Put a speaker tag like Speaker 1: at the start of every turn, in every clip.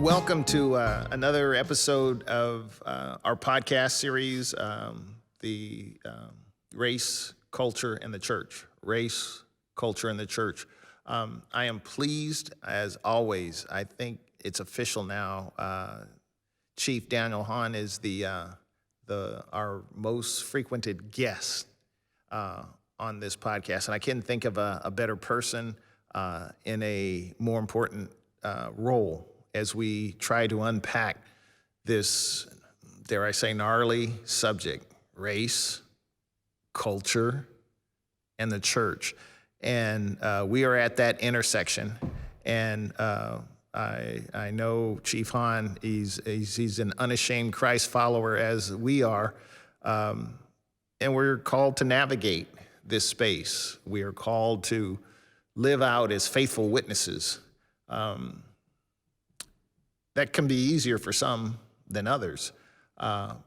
Speaker 1: Welcome to another episode of our podcast series, the Race, Culture, and the Church. Race, Culture, and the Church. I am pleased, as always. I think it's official now. Chief Daniel Hahn is our most frequented guest on this podcast, and I couldn't think of a better person in a more important role as we try to unpack this, dare I say, gnarly subject: race, culture, and the church. And we are at that intersection. And I know Chief Hahn, he's an unashamed Christ follower, as we are. And we're called to navigate this space. We are called to live out as faithful witnesses. That can be easier for some than others,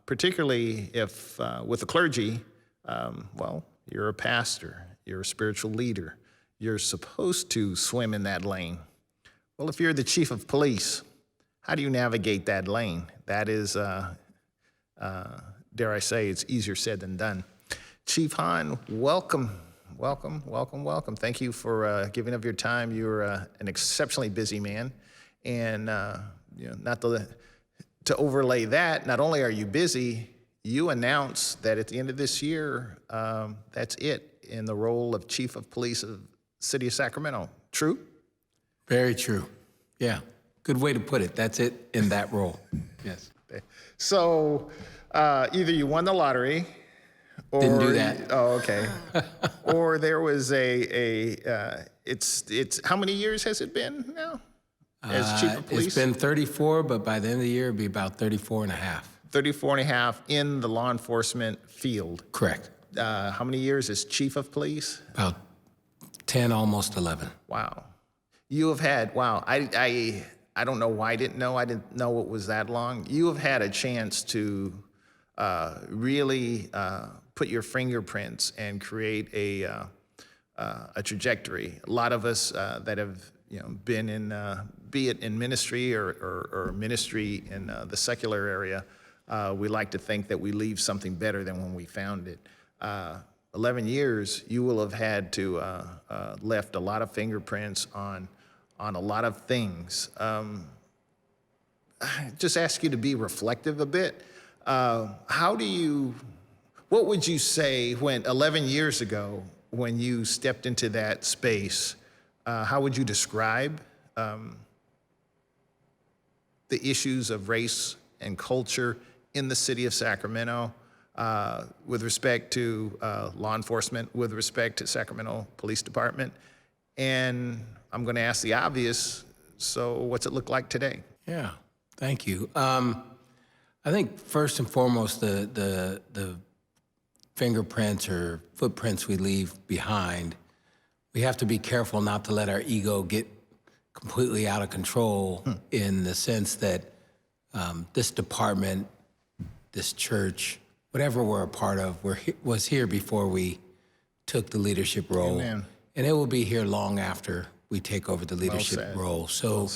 Speaker 1: particularly if with the clergy, you're a pastor, you're a spiritual leader, you're supposed to swim in that lane. Well, if you're the chief of police, how do you navigate that lane? That is, dare I say, it's easier said than done. Chief Hahn, welcome. Thank you for giving up your time. You're an exceptionally busy man. And not to overlay that, not only are you busy, you announced that at the end of this year, that's it in the role of Chief of Police of the City of Sacramento. True?
Speaker 2: Very true. Yeah. Good way to put it. That's it in that role. Yes.
Speaker 1: So either you won the lottery, or
Speaker 2: didn't do that.
Speaker 1: Oh, okay. Or there was it's how many years has it been now? As Chief of Police?
Speaker 2: It's been 34, but by the end of the year, it'll be about 34 and a half.
Speaker 1: 34 and a half in the law enforcement field.
Speaker 2: Correct.
Speaker 1: How many years as Chief of Police?
Speaker 2: About 10, almost 11.
Speaker 1: Wow. You have had, I don't know why I didn't know it was that long. You have had a chance to really put your fingerprints and create a trajectory. A lot of us that have been in, be it in ministry or ministry in the secular area, we like to think that we leave something better than when we found it. 11 years, you will have had to left a lot of fingerprints on a lot of things. Just ask you to be reflective a bit. What would you say when 11 years ago, when you stepped into that space, how would you describe the issues of race and culture in the city of Sacramento with respect to law enforcement, with respect to Sacramento Police Department? And I'm going to ask the obvious, so what's it look like today?
Speaker 2: Yeah, thank you. I think first and foremost, the fingerprints or footprints we leave behind, we have to be careful not to let our ego get completely out of control in the sense that this department, this church, whatever we're a part of, was here before we took the leadership role.
Speaker 1: Amen.
Speaker 2: And it will be here long after we take over the leadership role. So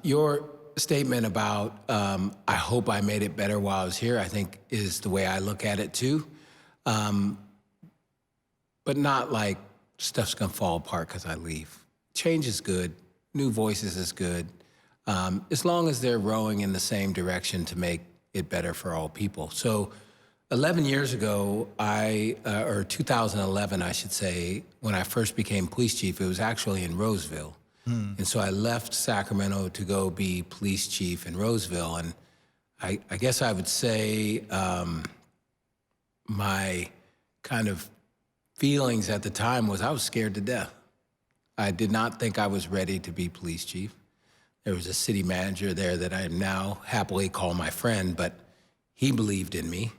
Speaker 2: your statement about I hope I made it better while I was here, I think is the way I look at it too. But not like stuff's gonna fall apart because I leave. Change is good. New voices is good. As long as they're rowing in the same direction to make it better for all people. So 11 years ago, or 2011, I should say, when I first became police chief, it was actually in Roseville. And so I left Sacramento to go be police chief in Roseville. And I guess I would say my kind of feelings at the time was I was scared to death. I did not think I was ready to be police chief. There was a city manager there that I now happily call my friend, but he believed in me.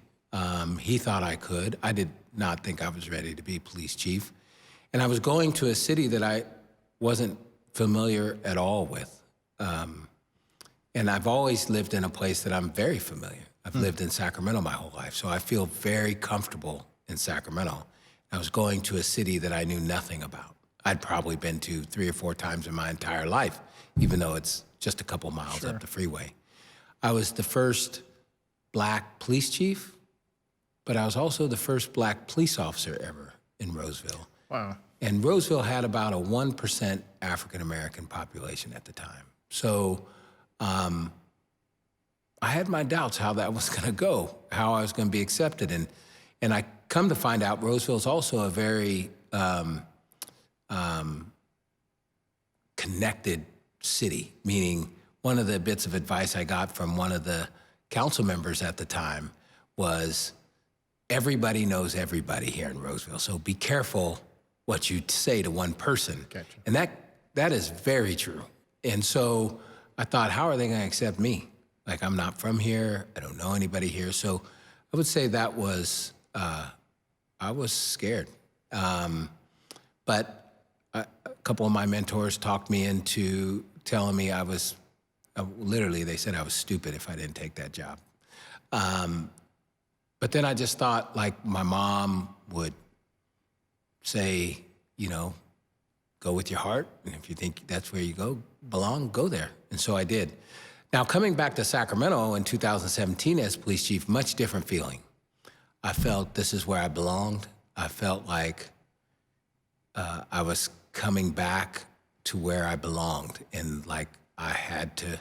Speaker 2: He thought I could. I did not think I was ready to be police chief. And I was going to a city that I wasn't familiar at all with. And I've always lived in a place that I'm very familiar. I've lived in Sacramento my whole life, so I feel very comfortable in Sacramento. I was going to a city that I knew nothing about. I'd probably been to 3 or 4 times in my entire life, even though it's just a couple miles up the freeway. I was the first black police chief, but I was also the first black police officer ever in Roseville.
Speaker 1: Wow.
Speaker 2: And Roseville had about a 1% African-American population at the time. So I had my doubts how that was gonna go, how I was gonna be accepted. And I come to find out Roseville is also a very connected city, meaning one of the bits of advice I got from one of the council members at the time was, everybody knows everybody here in Roseville, so be careful what you say to one person.
Speaker 1: Gotcha.
Speaker 2: And that is very true. And so I thought, how are they gonna accept me? Like, I'm not from here, I don't know anybody here. So I would say that was, I was scared. But a couple of my mentors talked me into telling me literally, they said I was stupid if I didn't take that job. But then I just thought, like, my mom would say, you know, go with your heart, and if you think that's where you belong, go there. And so I did. Now, coming back to Sacramento in 2017 as police chief, much different feeling. I felt this is where I belonged. I felt like I was coming back to where I belonged, and like I had to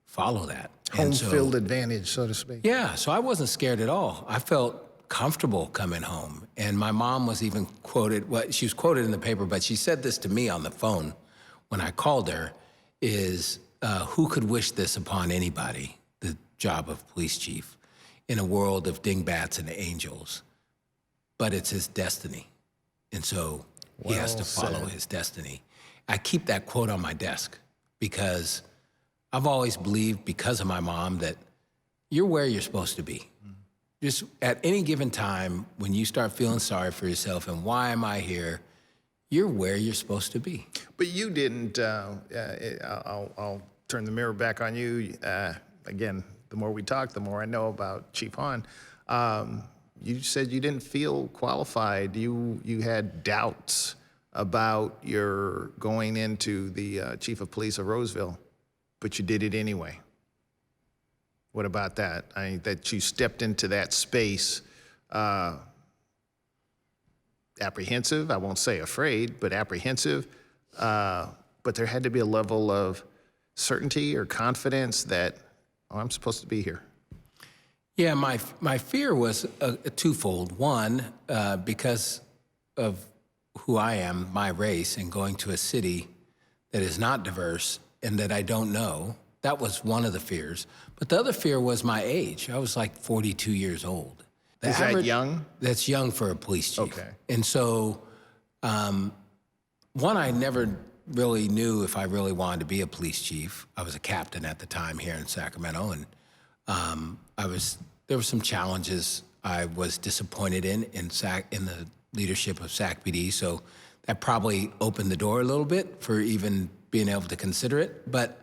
Speaker 2: follow that.
Speaker 1: Home
Speaker 2: And so,
Speaker 1: field advantage, so to speak.
Speaker 2: yeah, so I wasn't scared at all. I felt comfortable coming home. And my mom was even quoted, she was quoted in the paper, but she said this to me on the phone when I called her, is who could wish this upon anybody, the job of police chief, in a world of dingbats and angels? But it's his destiny. And so he has to follow his destiny. I keep that quote on my desk because I've always believed, because of my mom, that you're where you're supposed to be. Just at any given time, when you start feeling sorry for yourself and why am I here, you're where you're supposed to be.
Speaker 1: But you didn't, I'll turn the mirror back on you. Again, the more we talk, the more I know about Chief Hahn. You said you didn't feel qualified. You had doubts about your going into the chief of police of Roseville, but you did it anyway. What about that? That you stepped into that space apprehensive, I won't say afraid, but apprehensive. But there had to be a level of certainty or confidence that, oh, I'm supposed to be here.
Speaker 2: Yeah, my fear was a twofold. One, because of who I am, my race, and going to a city that is not diverse and that I don't know. That was one of the fears. But the other fear was my age. I was like 42 years old.
Speaker 1: Is that young?
Speaker 2: That's young for a police chief.
Speaker 1: Okay.
Speaker 2: And so, one, I never really knew if I really wanted to be a police chief. I was a captain at the time here in Sacramento, and there were some challenges I was disappointed in the leadership of Sac PD, so that probably opened the door a little bit for even being able to consider it. But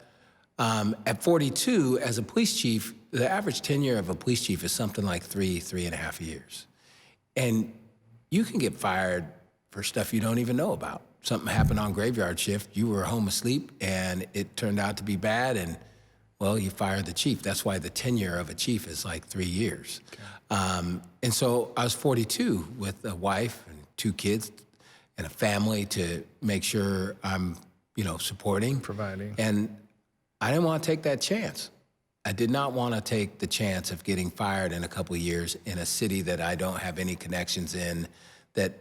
Speaker 2: at 42, as a police chief, the average tenure of a police chief is something like 3.5 years. And you can get fired for stuff you don't even know about. Something happened on graveyard shift, you were home asleep, and it turned out to be bad, and well, you fired the chief. That's why the tenure of a chief is like 3 years. Okay. And so I was 42 with a wife and 2 kids and a family to make sure I'm, supporting.
Speaker 1: Providing.
Speaker 2: And I didn't want to take that chance. I did not want to take the chance of getting fired in a couple of years in a city that I don't have any connections in, that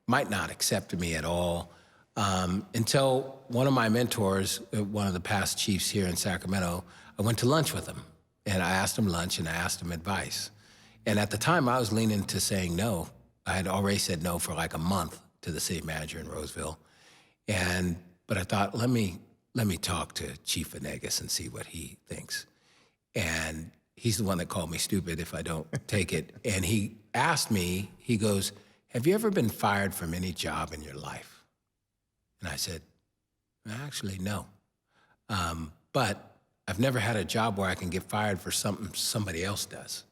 Speaker 2: might not accept me at all. Until one of my mentors, one of the past chiefs here in Sacramento, I went to lunch with him, and I asked him lunch and I asked him advice. And at the time I was leaning to saying no. I had already said no for like a month to the city manager in Roseville. But I thought, let me talk to Chief Venegas and see what he thinks. And he's the one that called me stupid if I don't take it. And he asked me, he goes, have you ever been fired from any job in your life? And I said, actually, no. But I've never had a job where I can get fired for something somebody else does.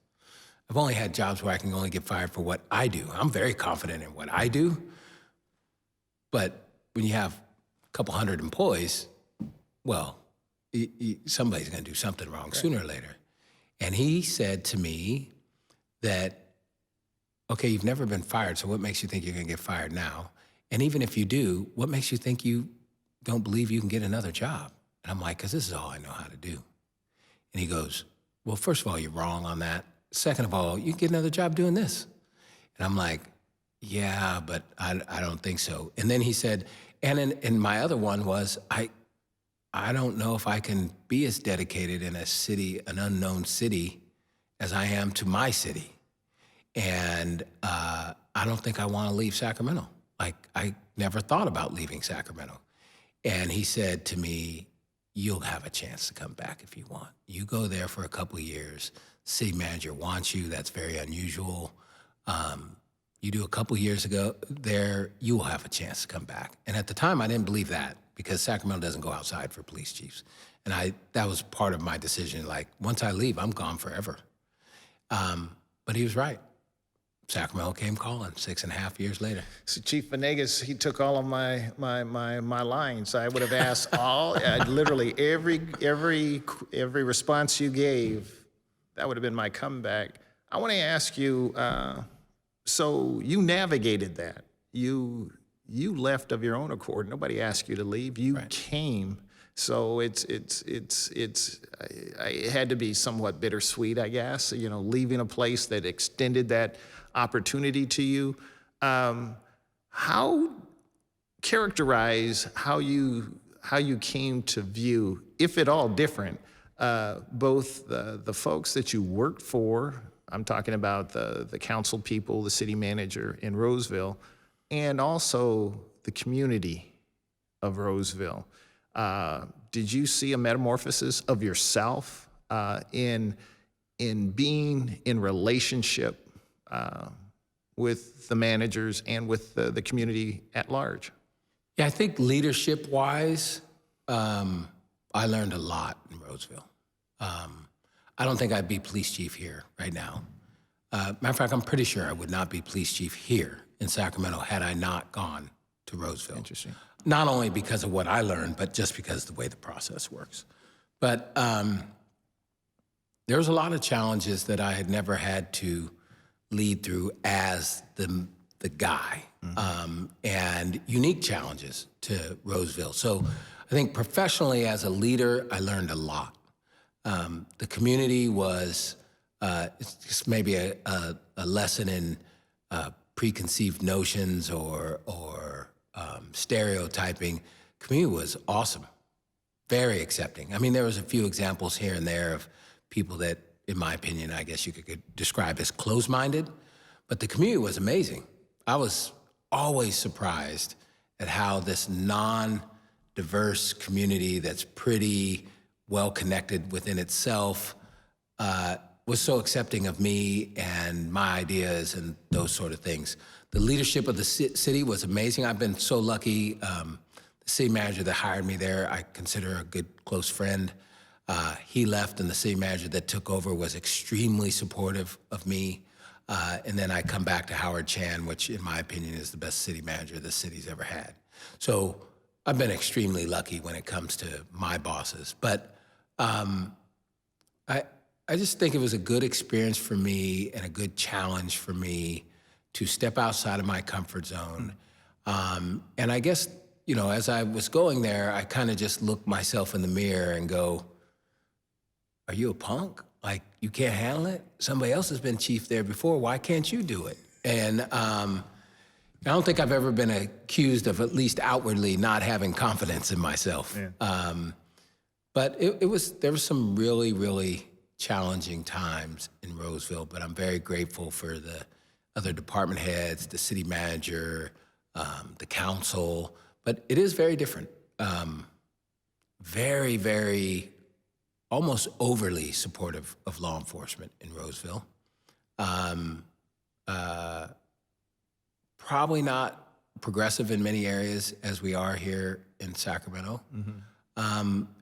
Speaker 2: I've only had jobs where I can only get fired for what I do. I'm very confident in what I do, but when you have a couple hundred employees, well, somebody's going to do something wrong sooner or later. And he said to me that, okay, you've never been fired, so what makes you think you're going to get fired now? And even if you do, what makes you think you don't believe you can get another job? And I'm like, because this is all I know how to do. And he goes, well, first of all, you're wrong on that. Second of all, you can get another job doing this. And I'm like, yeah, but I don't think so. And then he said, and my other one was, I don't know if I can be as dedicated in a city, an unknown city, as I am to my city. And I don't think I want to leave Sacramento. Like, I never thought about leaving Sacramento. And he said to me, you'll have a chance to come back if you want. You go there for a couple of years. City manager wants you. That's very unusual. You do a couple of years ago there, you will have a chance to come back. And at the time, I didn't believe that because Sacramento doesn't go outside for police chiefs. And that was part of my decision. Like, once I leave, I'm gone forever. But he was right. Sacramento came calling 6.5 years later.
Speaker 1: So Chief Venegas, he took all of my lines. I would have asked literally every response you gave. That would have been my comeback. I want to ask you. So you navigated that. You left of your own accord. Nobody asked you to leave. You came. So it had to be somewhat bittersweet, I guess. You know, leaving a place that extended that opportunity to you. Characterize how you came to view, if at all different, both the folks that you worked for. I'm talking about the council people, the city manager in Roseville, and also the community of Roseville. Did you see a metamorphosis of yourself in being in relationship with the managers and with the community at large?
Speaker 2: Yeah, I think leadership-wise, I learned a lot in Roseville. I don't think I'd be police chief here right now. Matter of fact, I'm pretty sure I would not be police chief here in Sacramento had I not gone to Roseville.
Speaker 1: Interesting.
Speaker 2: Not only because of what I learned, but just because of the way the process works. But there was a lot of challenges that I had never had to lead through as the guy, and unique challenges to Roseville. So I think professionally as a leader, I learned a lot. The community was, it's just maybe a lesson in preconceived notions or stereotyping. Community was awesome, very accepting. I mean, there was a few examples here and there of people that, in my opinion, I guess you could describe as closed-minded, but the community was amazing. I was always surprised at how this non-diverse community that's pretty well-connected within itself was so accepting of me and my ideas and those sort of things. The leadership of the city was amazing. I've been so lucky. The city manager that hired me there, I consider a good close friend. He left, and the city manager that took over was extremely supportive of me. And then I come back to Howard Chan, which in my opinion is the best city manager the city's ever had. So I've been extremely lucky when it comes to my bosses. But I just think it was a good experience for me and a good challenge for me to step outside of my comfort zone. And I guess, you know, as I was going there, I kind of just looked myself in the mirror and go, are you a punk? Like, you can't handle it? Somebody else has been chief there before. Why can't you do it? And I don't think I've ever been accused of, at least outwardly, not having confidence in myself. Yeah. But there was some really, really challenging times in Roseville, but I'm very grateful for the other department heads, the city manager, the council. But it is very different. Very, very, almost overly supportive of law enforcement in Roseville. Probably not progressive in many areas as we are here in Sacramento. Mm-hmm.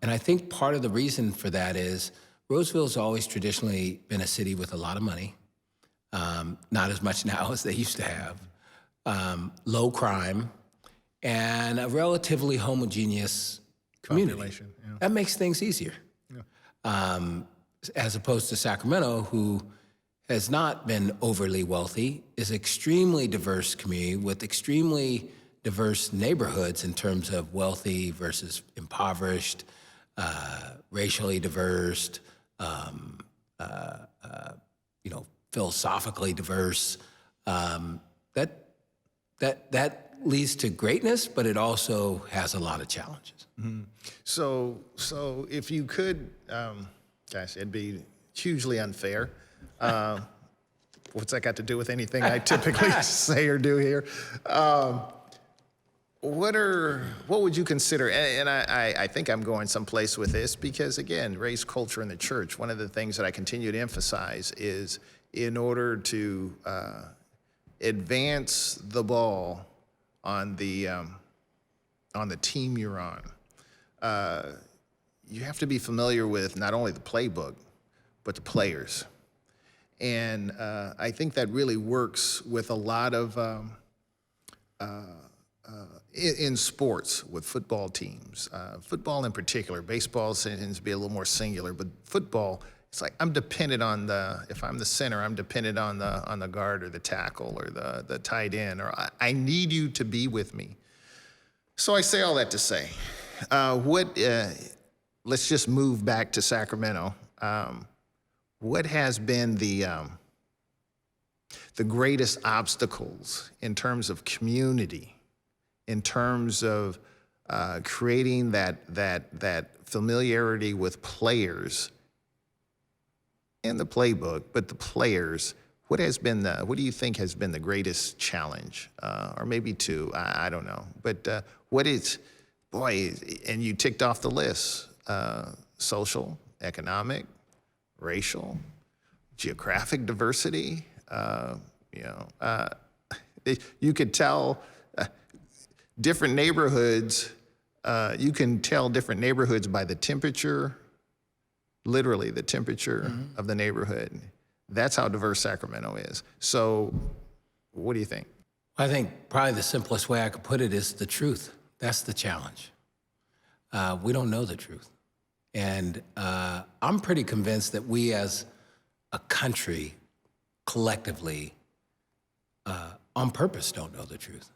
Speaker 2: And I think part of the reason for that is Roseville's always traditionally been a city with a lot of money, not as much now as they used to have, low crime, and a relatively homogeneous community.
Speaker 1: Population, yeah.
Speaker 2: That makes things easier. As opposed to Sacramento, who has not been overly wealthy, is extremely diverse community with extremely diverse neighborhoods in terms of wealthy versus impoverished, racially diverse, philosophically diverse. That leads to greatness, but it also has a lot of challenges.
Speaker 1: Mm-hmm. So if you could, gosh, it'd be hugely unfair. What's that got to do with anything I typically say or do here? What would you consider? And I think I'm going someplace with this because, again, race, culture, and the church. One of the things that I continue to emphasize is in order to advance the ball on the team you're on, you have to be familiar with not only the playbook, but the players. And I think that really works with a lot of, in sports with football teams. Football in particular, baseball tends to be a little more singular, but football, it's like I'm dependent on if I'm the center, I'm dependent on the guard or the tackle or the tight end, or I need you to be with me. So I say all that to say, let's just move back to Sacramento. What has been the greatest obstacles in terms of community, in terms of creating that familiarity with players and the playbook, but the players? What do you think has been the greatest challenge, or maybe two? I don't know, but what is, boy? And you ticked off the list: social, economic, racial, geographic diversity. You could tell different neighborhoods. You can tell different neighborhoods by the temperature, literally the temperature of the neighborhood. That's how diverse Sacramento is. So what do you think?
Speaker 2: I think probably the simplest way I could put it is the truth. That's the challenge. We don't know the truth. And I'm pretty convinced that we as a country, collectively, on purpose don't know the truth.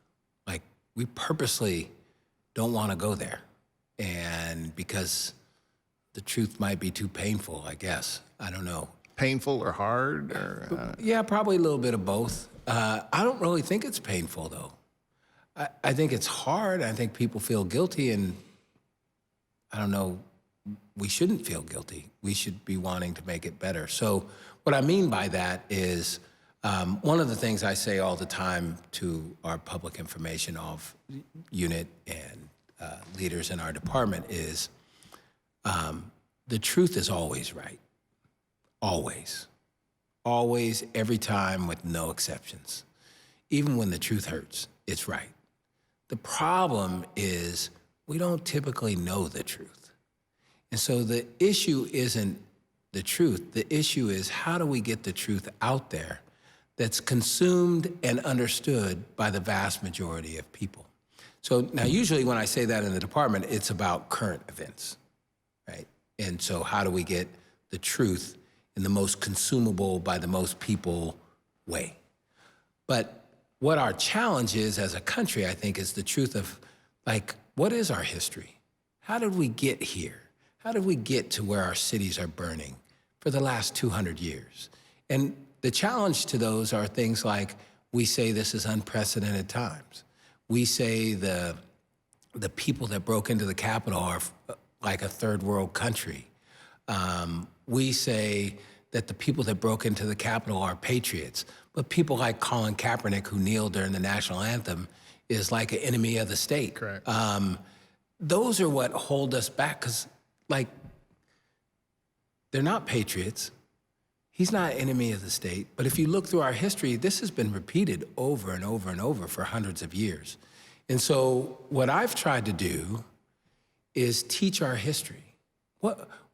Speaker 2: Like, we purposely don't want to go there. And because the truth might be too painful, I guess. I don't know.
Speaker 1: Painful or hard? Or,
Speaker 2: Yeah, probably a little bit of both. I don't really think it's painful, though. I think it's hard. I think people feel guilty, and I don't know, we shouldn't feel guilty. We should be wanting to make it better. So what I mean by that is one of the things I say all the time to our public information unit and leaders in our department is the truth is always right. Always. Always, every time, with no exceptions. Even when the truth hurts, it's right. The problem is we don't typically know the truth. And so the issue isn't the truth. The issue is, how do we get the truth out there that's consumed and understood by the vast majority of people? So now, usually when I say that in the department, it's about current events, right? And so how do we get the truth in the most consumable by the most people way? But what our challenge is as a country, I think, is the truth of, like, what is our history? How did we get here? How did we get to where our cities are burning for the last 200 years? And the challenge to those are things like, we say this is unprecedented times. We say the people that broke into the Capitol are like a third world country. We say that the people that broke into the Capitol are patriots, but people like Colin Kaepernick, who kneeled during the national anthem, is like an enemy of the state.
Speaker 1: Correct.
Speaker 2: Those are what hold us back, because, like, they're not patriots. He's not an enemy of the state. But if you look through our history, this has been repeated over and over and over for hundreds of years. And so what I've tried to do is teach our history.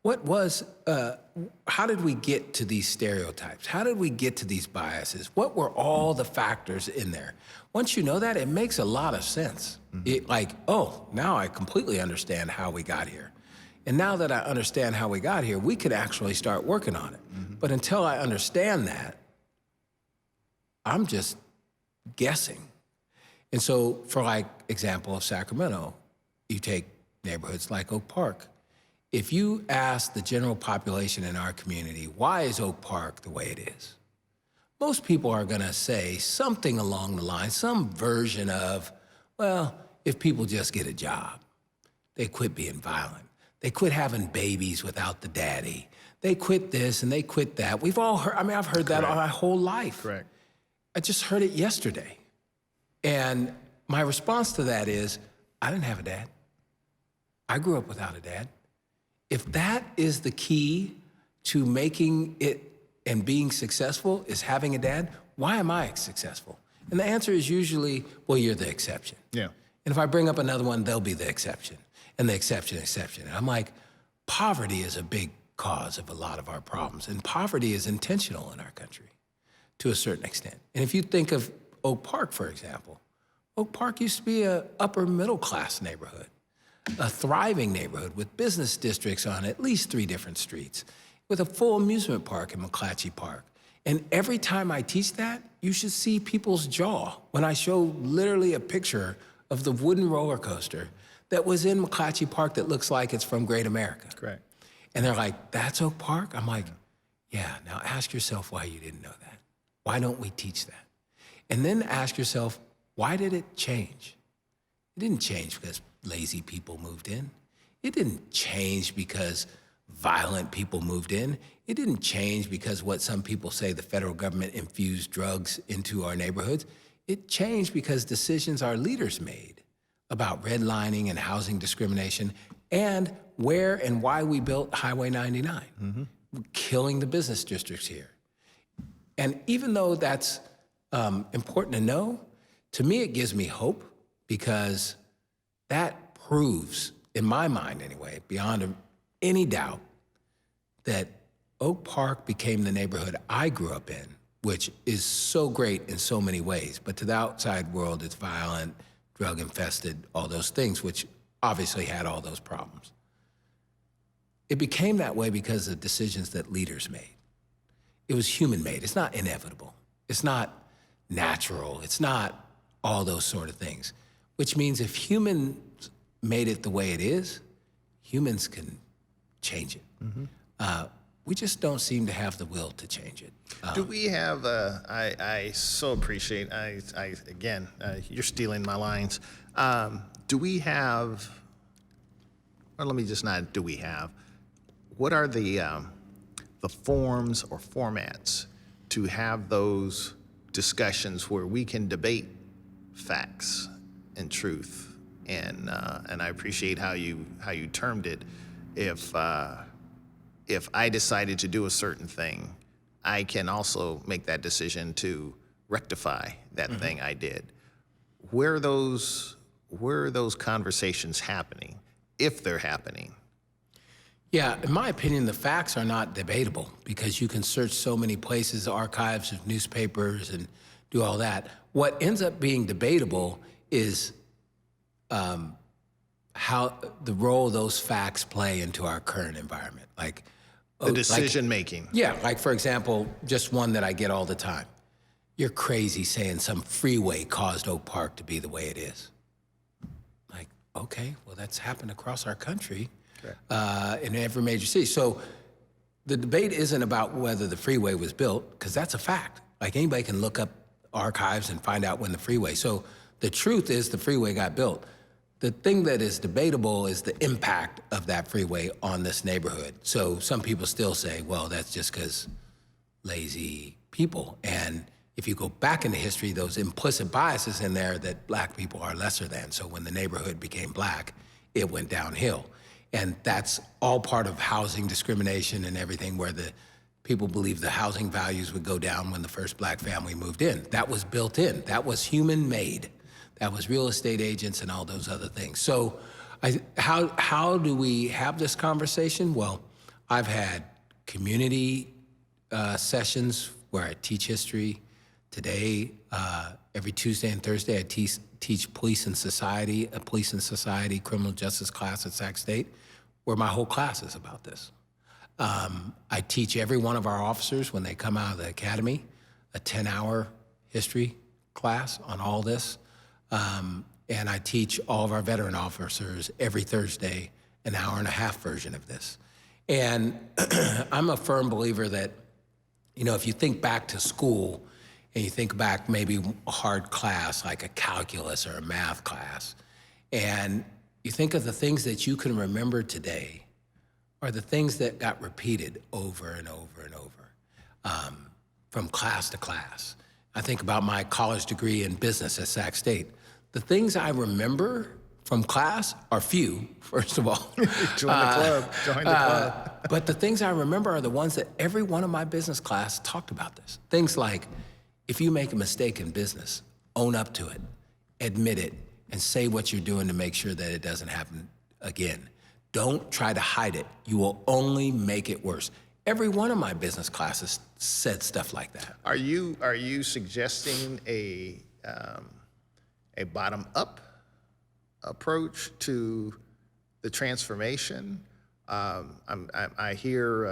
Speaker 2: how did we get to these stereotypes? How did we get to these biases? What were all the factors in there? Once you know that, it makes a lot of sense. Now I completely understand how we got here. And now that I understand how we got here, we could actually start working on it. But until I understand that, I'm just guessing. And so for like example of Sacramento, you take neighborhoods like Oak Park. If you ask the general population in our community, why is Oak Park the way it is? Most people are gonna say something along the line, some version of, well, if people just get a job, they quit being violent. They quit having babies without the daddy. They quit this and they quit that. We've all heard, I've heard that my whole life.
Speaker 1: Correct.
Speaker 2: I just heard it yesterday. And my response to that is, I didn't have a dad. I grew up without a dad. If that is the key to making it and being successful is having a dad, why am I successful? And the answer is usually, well, you're the exception.
Speaker 1: Yeah.
Speaker 2: And if I bring up another one, they'll be the exception. And the exception. And I'm like, poverty is a big cause of a lot of our problems. And poverty is intentional in our country to a certain extent. And if you think of Oak Park, for example, Oak Park used to be an upper middle class neighborhood, a thriving neighborhood with business districts on at least 3 different streets, with a full amusement park in McClatchy Park. And every time I teach that, you should see people's jaw when I show literally a picture of the wooden roller coaster that was in McClatchy Park that looks like it's from Great America.
Speaker 1: Correct.
Speaker 2: And they're like, that's Oak Park? I'm like, yeah, now ask yourself why you didn't know that. Why don't we teach that? And then ask yourself, why did it change? It didn't change because lazy people moved in. It didn't change because violent people moved in. It didn't change because what some people say the federal government infused drugs into our neighborhoods. It changed because decisions our leaders made about redlining and housing discrimination and where and why we built Highway 99, killing the business districts here. And even though that's important to know, to me it gives me hope because that proves, in my mind anyway, beyond any doubt, that Oak Park became the neighborhood I grew up in, which is so great in so many ways. But to the outside world, it's violent, drug-infested, all those things, which obviously had all those problems. It became that way because of decisions that leaders made. It was human-made. It's not inevitable. It's not natural. It's not all those sort of things, which means if humans made it the way it is, humans can change it. We just don't seem to have the will to change it.
Speaker 1: Do we have, I so appreciate, again, you're stealing my lines. Do we have, or let me just not, do we have, what are the forms or formats to have those discussions where we can debate facts and truth? And I appreciate how you termed it. If I decided to do a certain thing, I can also make that decision to rectify that thing I did. Where are those conversations happening, if they're happening?
Speaker 2: Yeah, in my opinion, the facts are not debatable because you can search so many places, archives of newspapers and do all that. What ends up being debatable is how the role those facts play into our current environment. Like
Speaker 1: the decision making.
Speaker 2: Yeah, like for example, just one that I get all the time. You're crazy saying some freeway caused Oak Park to be the way it is. Like, okay, well that's happened across our country in every major city. So the debate isn't about whether the freeway was built, because that's a fact. Like anybody can look up archives and find out when the freeway. So the truth is the freeway got built. The thing that is debatable is the impact of that freeway on this neighborhood. So some people still say, well, that's just because lazy people. And if you go back into history, those implicit biases in there that black people are lesser than. So when the neighborhood became black, it went downhill. And that's all part of housing discrimination and everything, where the people believe the housing values would go down when the first black family moved in. That was built in. That was human-made. That was real estate agents and all those other things. So how do we have this conversation? Well, I've had community sessions where I teach history. Today, every Tuesday and Thursday, I teach Police and Society, a Police and Society criminal justice class at Sac State, where my whole class is about this. I teach every one of our officers when they come out of the academy a 10-hour history class on all this. And I teach all of our veteran officers every Thursday an hour-and-a-half version of this. And I'm a firm believer that, if you think back to school and you think back maybe a hard class like a calculus or a math class, and you think of the things that you can remember today are the things that got repeated over and over and over from class to class. I think about my college degree in business at Sac State. The things I remember from class are few, first of all.
Speaker 1: Join the club.
Speaker 2: But the things I remember are the ones that every one of my business class talked about this. Things like, if you make a mistake in business, own up to it, admit it, and say what you're doing to make sure that it doesn't happen again. Don't try to hide it. You will only make it worse. Every one of my business classes said stuff like that.
Speaker 1: Are you suggesting a bottom-up approach to the transformation? I hear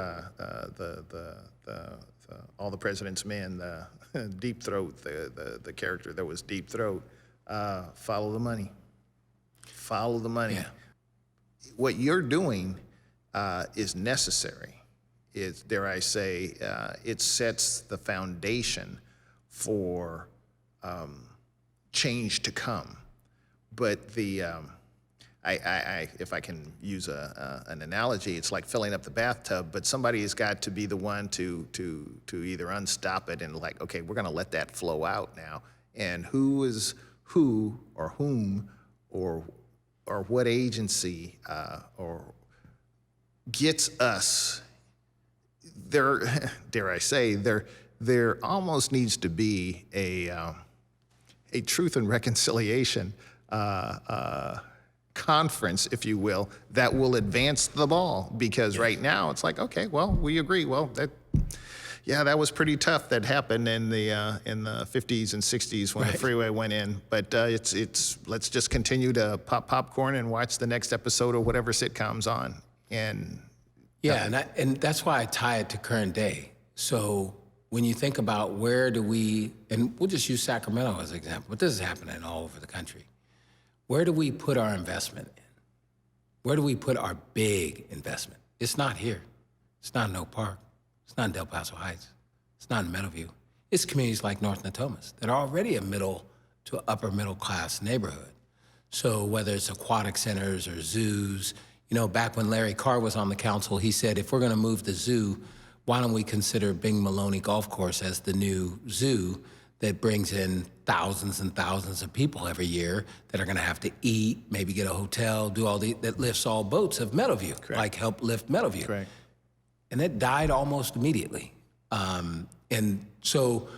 Speaker 1: all the President's Men, Deep Throat, the character that was Deep Throat. Follow the money. Follow the money.
Speaker 2: Yeah.
Speaker 1: What you're doing is necessary. It's, dare I say, it sets the foundation for change to come. But the, if I can use an analogy, it's like filling up the bathtub, but somebody has got to be the one to either unstop it and like, okay, we're gonna let that flow out now. And who is who or whom or what agency or gets us there, dare I say, there almost needs to be a truth and reconciliation conference, if you will, that will advance the ball. Because right now it's like, okay, well, we agree. Well, that was pretty tough. That happened in the 50s and 60s when the freeway went in. But it's let's just continue to pop popcorn and watch the next episode of whatever sitcom's on. And
Speaker 2: and that's why I tie it to current day. So when you think about where do we, and we'll just use Sacramento as an example, but this is happening all over the country. Where do we put our investment in? Where do we put our big investment? It's not here. It's not in Oak Park. It's not in Del Paso Heights. It's not in Meadowview. It's communities like North Natomas that are already a middle to upper middle class neighborhood. So whether it's aquatic centers or zoos, back when Larry Carr was on the council, he said, if we're gonna move the zoo, why don't we consider Bing Maloney Golf Course as the new zoo that brings in thousands and thousands of people every year that are gonna have to eat, maybe get a hotel, do all that lifts all boats of Meadowview, like help lift Meadowview.
Speaker 1: Correct.
Speaker 2: And it died almost immediately. And so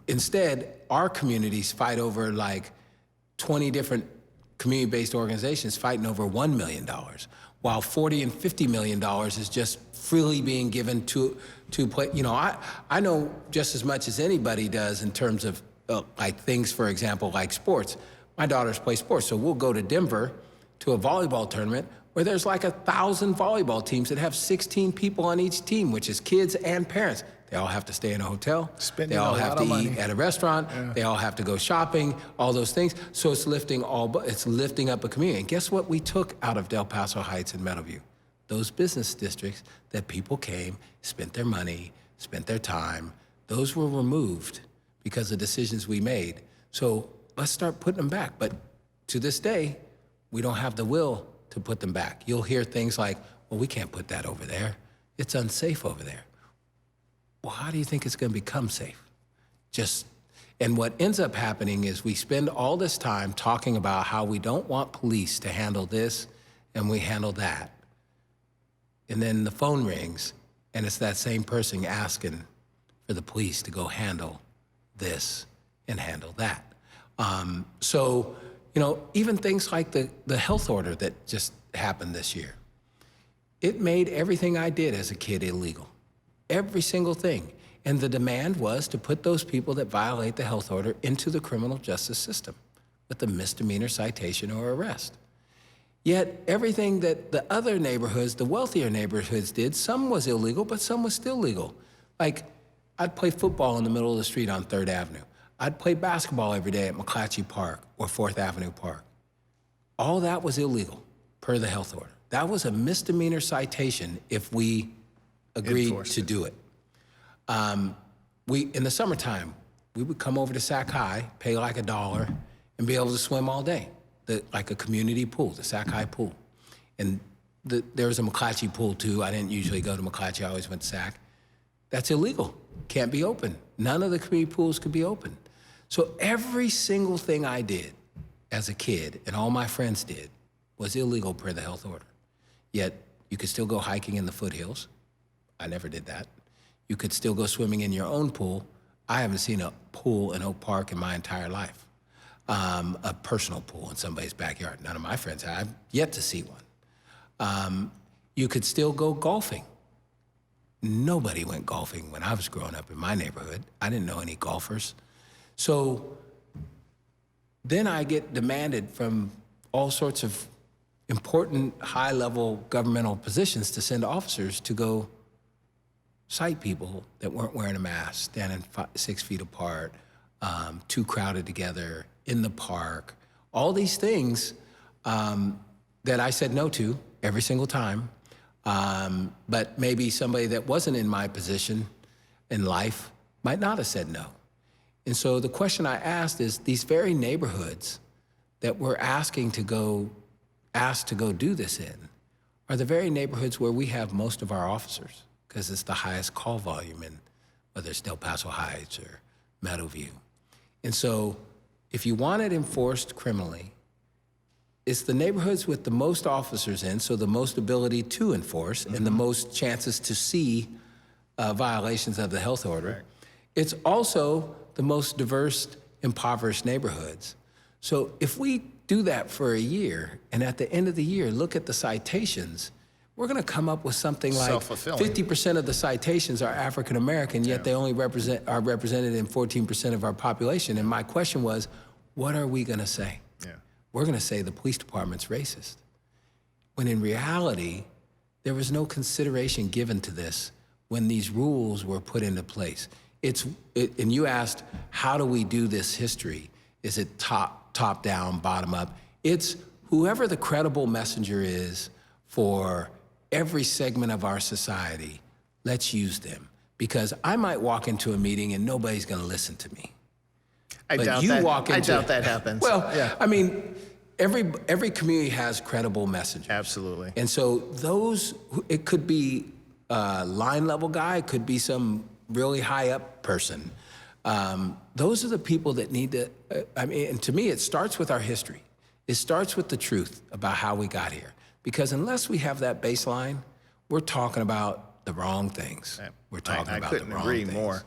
Speaker 2: instead, our communities fight over like 20 different community-based organizations fighting over $1 million, while $40 and $50 million is just freely being given to play. I know just as much as anybody does in terms of like things, for example, like sports. My daughters play sports, so we'll go to Denver to a volleyball tournament where there's like 1,000 volleyball teams that have 16 people on each team, which is kids and parents. They all have to stay in a hotel.
Speaker 1: Spending
Speaker 2: they all
Speaker 1: a
Speaker 2: have
Speaker 1: lot
Speaker 2: to
Speaker 1: of money.
Speaker 2: eat at a restaurant. Yeah. They all have to go shopping, all those things. So it's lifting up a community. And guess what we took out of Del Paso Heights and Meadowview? Those business districts that people came, spent their money, spent their time, those were removed because of decisions we made. So let's start putting them back. But to this day, we don't have the will to put them back. You'll hear things like, well, we can't put that over there. It's unsafe over there. Well, how do you think it's gonna become safe? And what ends up happening is we spend all this time talking about how we don't want police to handle this and we handle that. And then the phone rings and it's that same person asking for the police to go handle this and handle that. Even things like the health order that just happened this year. it made everything I did as a kid illegal. Every single thing. And the demand was to put those people that violate the health order into the criminal justice system with a misdemeanor citation or arrest. Yet everything that the other neighborhoods, the wealthier neighborhoods did, some was illegal, but some was still legal. Like, I'd play football in the middle of the street on 3rd Avenue. I'd play basketball every day at McClatchy Park or 4th Avenue Park. All that was illegal per the health order. That was a misdemeanor citation if we agreed to do it. In the summertime, we would come over to Sac High, pay like $1, and be able to swim all day, like a community pool, the Sac High pool. And there was a McClatchy pool too. I didn't usually go to McClatchy, I always went to Sac. That's illegal, can't be open. None of the community pools could be open. So every single thing I did as a kid, and all my friends did, was illegal per the health order. Yet you could still go hiking in the foothills. I never did that. You could still go swimming in your own pool. I haven't seen a pool in Oak Park in my entire life. A personal pool in somebody's backyard. None of my friends have. I've yet to see one. You could still go golfing. Nobody went golfing when I was growing up in my neighborhood. I didn't know any golfers. So then I get demanded from all sorts of important high-level governmental positions to send officers to go cite people that weren't wearing a mask, standing 6 feet apart, too crowded together, in the park, all these things that I said no to every single time. But maybe somebody that wasn't in my position in life might not have said no. And so the question I asked is, these very neighborhoods that we're asked to go do this in are the very neighborhoods where we have most of our officers, because it's the highest call volume in whether it's Del Paso Heights or Meadowview. And so if you want it enforced criminally, it's the neighborhoods with the most officers in, so the most ability to enforce and the most chances to see violations of the health order. Right. It's also the most diverse, impoverished neighborhoods. So if we do that for a year, and at the end of the year, look at the citations, we're gonna come up with something like 50% of the citations are African American, yet they only are represented in 14% of our population. And my question was, what are we gonna say? We're gonna say the police department's racist. When in reality, there was no consideration given to this when these rules were put into place. And you asked, how do we do this history? Is it top down, bottom up? It's whoever the credible messenger is for every segment of our society, let's use them. Because I might walk into a meeting and nobody's gonna listen to me.
Speaker 1: I doubt that happens.
Speaker 2: Well, yeah. I mean, every community has credible messengers.
Speaker 1: Absolutely.
Speaker 2: And so those, it could be a line level guy, it could be some really high up person. Those are the people that need to, and to me, it starts with our history. It starts with the truth about how we got here. Because unless we have that baseline, we're talking about the wrong things. We're talking about the wrong things. I couldn't agree more.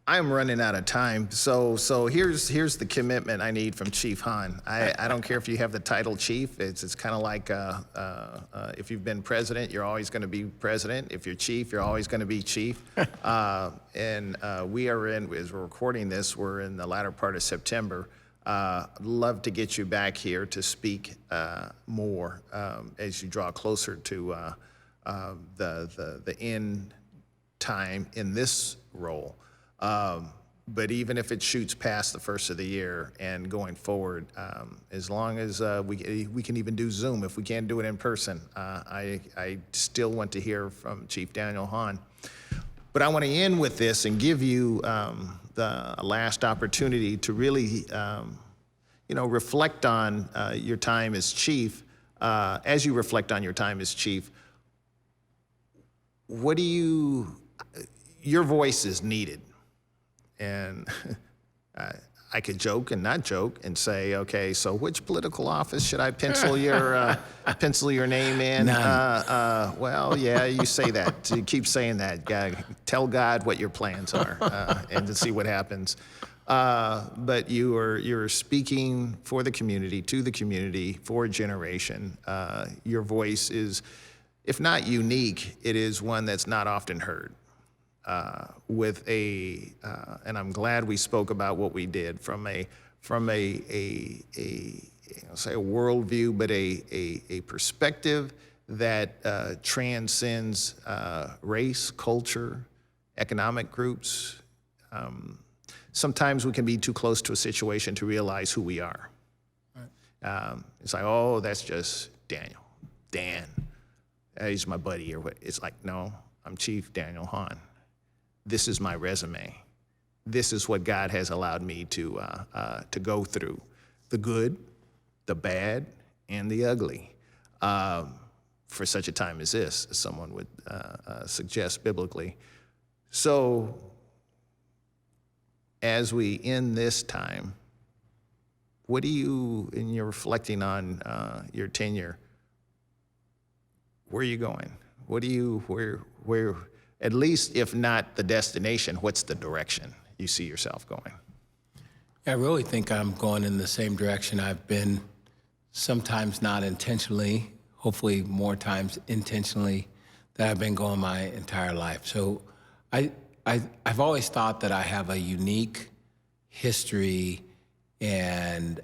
Speaker 1: I'm running out of time, so here's the commitment I need from Chief Hahn. I don't care if you have the title chief. It's kind of like if you've been president, you're always going to be president. If you're chief, you're always going to be chief. And we are as we're recording this, we're in the latter part of September. Love to get you back here to speak more as you draw closer to the end time in this role. But even if it shoots past the first of the year and going forward, as long as we can even do Zoom, if we can't do it in person, I still want to hear from Chief Daniel Hahn. But I want to end with this and give you the last opportunity to really, reflect on your time as chief. As you reflect on your time as chief, your voice is needed. And I could joke and not joke and say, okay, so which political office should I pencil your name in? Well, yeah, you say that. You keep saying that. Tell God what your plans are and to see what happens. But you're speaking for the community, to the community, for a generation. Your voice is if not unique, it is one that's not often heard. And I'm glad we spoke about what we did from a say a worldview, but a perspective that transcends race, culture, economic groups. Sometimes we can be too close to a situation to realize who we are. It's like, oh, that's just Daniel, Dan. He's my buddy, or what? It's like, no, I'm Chief Daniel Hahn. This is my resume. This is what God has allowed me to go through, the good, the bad, and the ugly, for such a time as this, as someone would suggest biblically. So, as we end this time, what do you, in your reflecting on your tenure, where are you going? What do you, where, at least if not the destination, what's the direction you see yourself going?
Speaker 2: I really think I'm going in the same direction I've been, sometimes not intentionally, hopefully more times intentionally, that I've been going my entire life. So I've always thought that I have a unique history and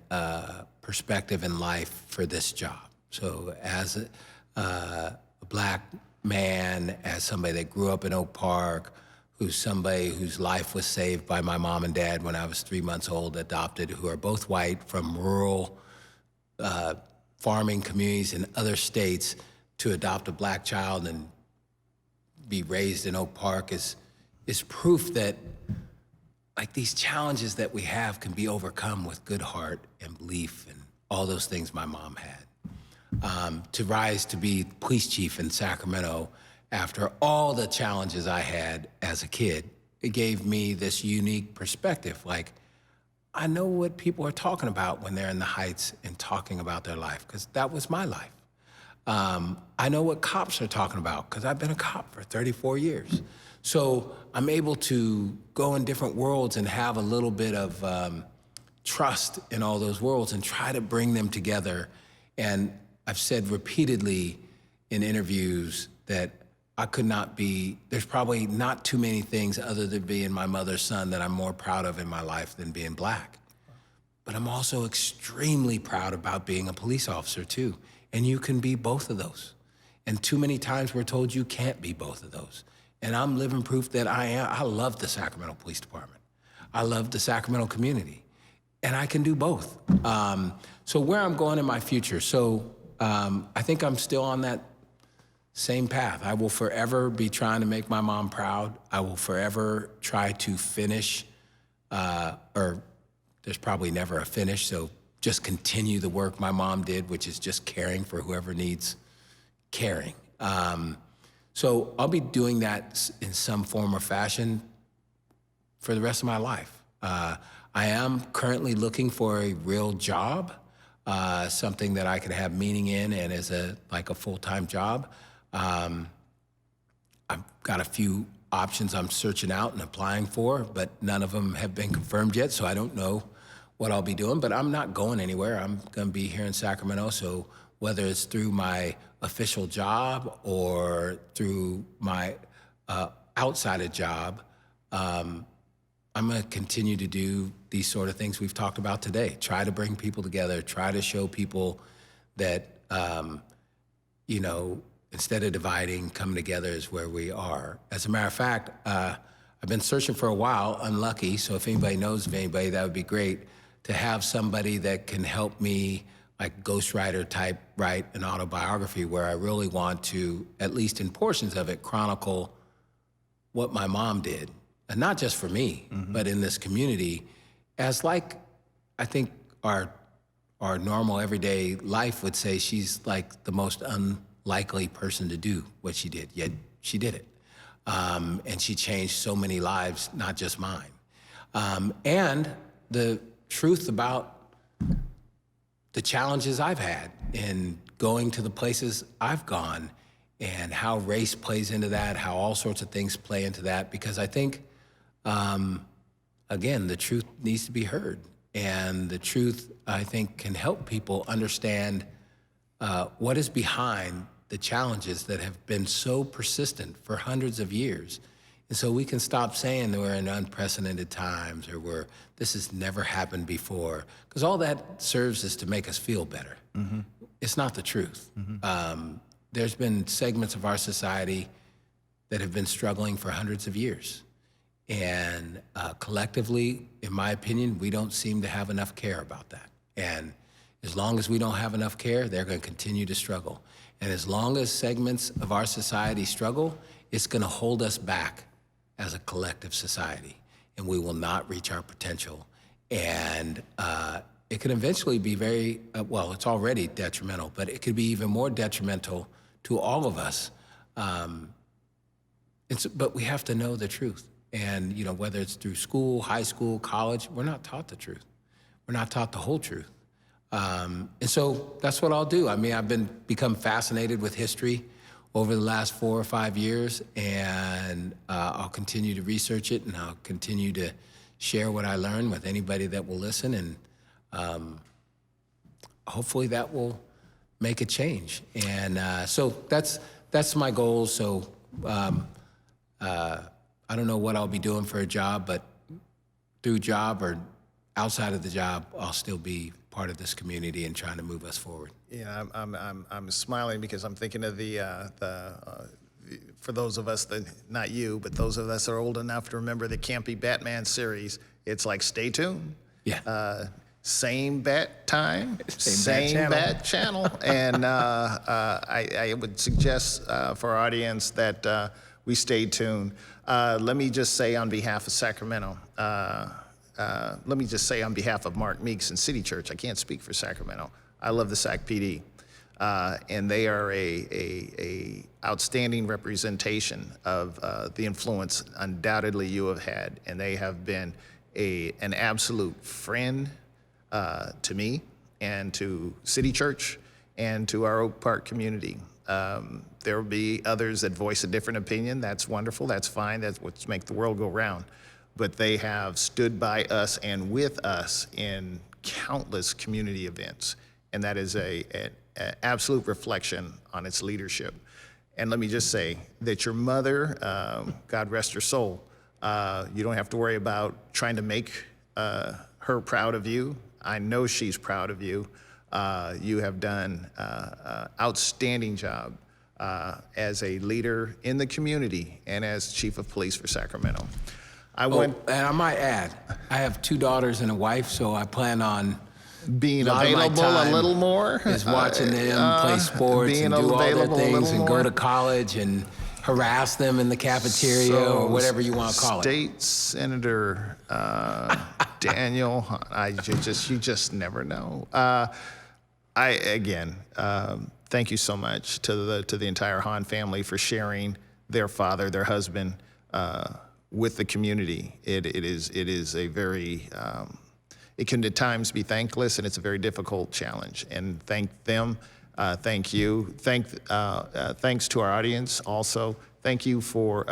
Speaker 2: perspective in life for this job. So as a Black man, as somebody that grew up in Oak Park, who's somebody whose life was saved by my mom and dad when I was 3 months old, adopted, who are both white from rural farming communities in other states, to adopt a Black child and be raised in Oak Park is proof that like these challenges that we have can be overcome with good heart and belief and all those things my mom had. To rise to be police chief in Sacramento after all the challenges I had as a kid, it gave me this unique perspective. Like, I know what people are talking about when they're in the Heights and talking about their life, because that was my life. I know what cops are talking about, because I've been a cop for 34 years. So I'm able to go in different worlds and have a little bit of trust in all those worlds and try to bring them together. And I've said repeatedly in interviews that I could not be, there's probably not too many things other than being my mother's son that I'm more proud of in my life than being Black. But I'm also extremely proud about being a police officer too. And you can be both of those. And too many times we're told you can't be both of those. And I'm living proof that I am. I love the Sacramento Police Department. I love the Sacramento community. And I can do both. So where I'm going in my future, I think I'm still on that same path. I will forever be trying to make my mom proud. I will forever try to finish, or there's probably never a finish, so just continue the work my mom did, which is just caring for whoever needs caring. So I'll be doing that in some form or fashion for the rest of my life. I am currently looking for a real job, something that I can have meaning in and is like a full-time job. I've got a few options I'm searching out and applying for, but none of them have been confirmed yet, so I don't know what I'll be doing, but I'm not going anywhere. I'm gonna be here in Sacramento, so whether it's through my official job or through my outside of job, I'm gonna continue to do these sort of things we've talked about today. Try to bring people together, try to show people that, instead of dividing, coming together is where we are. As a matter of fact, I've been searching for a while, unlucky, so if anybody knows of anybody, that would be great, to have somebody that can help me, like ghostwriter type, write an autobiography where I really want to, at least in portions of it, chronicle what my mom did. And not just for me, but in this community, as like, I think our normal everyday life would say, she's like the most unlikely person to do what she did, yet she did it. And she changed so many lives, not just mine. And the truth about the challenges I've had in going to the places I've gone and how race plays into that, how all sorts of things play into that, because I think, again, the truth needs to be heard. And the truth, I think, can help people understand what is behind the challenges that have been so persistent for hundreds of years. And so we can stop saying that we're in unprecedented times or this has never happened before, because all that serves is to make us feel better. It's not the truth. There's been segments of our society that have been struggling for hundreds of years. And collectively, in my opinion, we don't seem to have enough care about that. And as long as we don't have enough care, they're going to continue to struggle. And as long as segments of our society struggle, it's going to hold us back as a collective society, and we will not reach our potential. And it can eventually be very, well, it's already detrimental, but it could be even more detrimental to all of us. But we have to know the truth. And whether it's through school, high school, college, we're not taught the truth. We're not taught the whole truth. And so that's what I'll do. I mean, I've become fascinated with history over the last 4 or 5 years, and I'll continue to research it, and I'll continue to share what I learn with anybody that will listen, and hopefully that will make a change. And so that's my goal. So I don't know what I'll be doing for a job, but through job or outside of the job, I'll still be part of this community and trying to move us forward.
Speaker 1: Yeah, I'm smiling because I'm thinking of for those of us that, not you, but those of us that are old enough to remember the Campy Batman series. It's like, stay tuned.
Speaker 2: Yeah.
Speaker 1: Same bat time,
Speaker 2: Same
Speaker 1: bat channel. And I would suggest for our audience that we stay tuned. Let me just say on behalf of Sacramento, let me just say on behalf of Mark Meeks and City Church, I can't speak for Sacramento. I love the Sac PD, and they are a outstanding representation of the influence undoubtedly you have had, and they have been an absolute friend to me and to City Church and to our Oak Park community. There will be others that voice a different opinion. That's wonderful. That's fine. That's what's make the world go round. But they have stood by us and with us in countless community events. And that is an absolute reflection on its leadership. And let me just say that your mother, God rest her soul, you don't have to worry about trying to make her proud of you. I know she's proud of you. You have done an outstanding job as a leader in the community and as chief of police for Sacramento.
Speaker 2: And I might add, I have 2 daughters and a wife, so I plan on
Speaker 1: being available a little more.
Speaker 2: Is watching them play sports and do all their things and go to college and harass them in the cafeteria or whatever you want to call it.
Speaker 1: State Senator Daniel Hahn, you just never know. Thank you so much to the entire Hahn family for sharing their father, their husband, with the community. It is a very, it can at times be thankless, and it's a very difficult challenge. And thank them, thank you, thanks to our audience also. Thank you for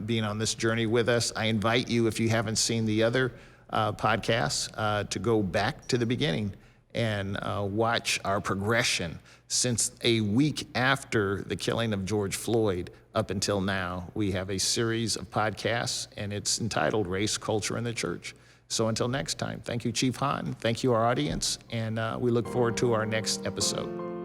Speaker 1: being on this journey with us. I invite you, if you haven't seen the other podcasts, to go back to the beginning and watch our progression since a week after the killing of George Floyd up until now. We have a series of podcasts, and it's entitled Race, Culture, and the Church. So until next time, thank you, Chief Hahn. Thank you, our audience, and we look forward to our next episode.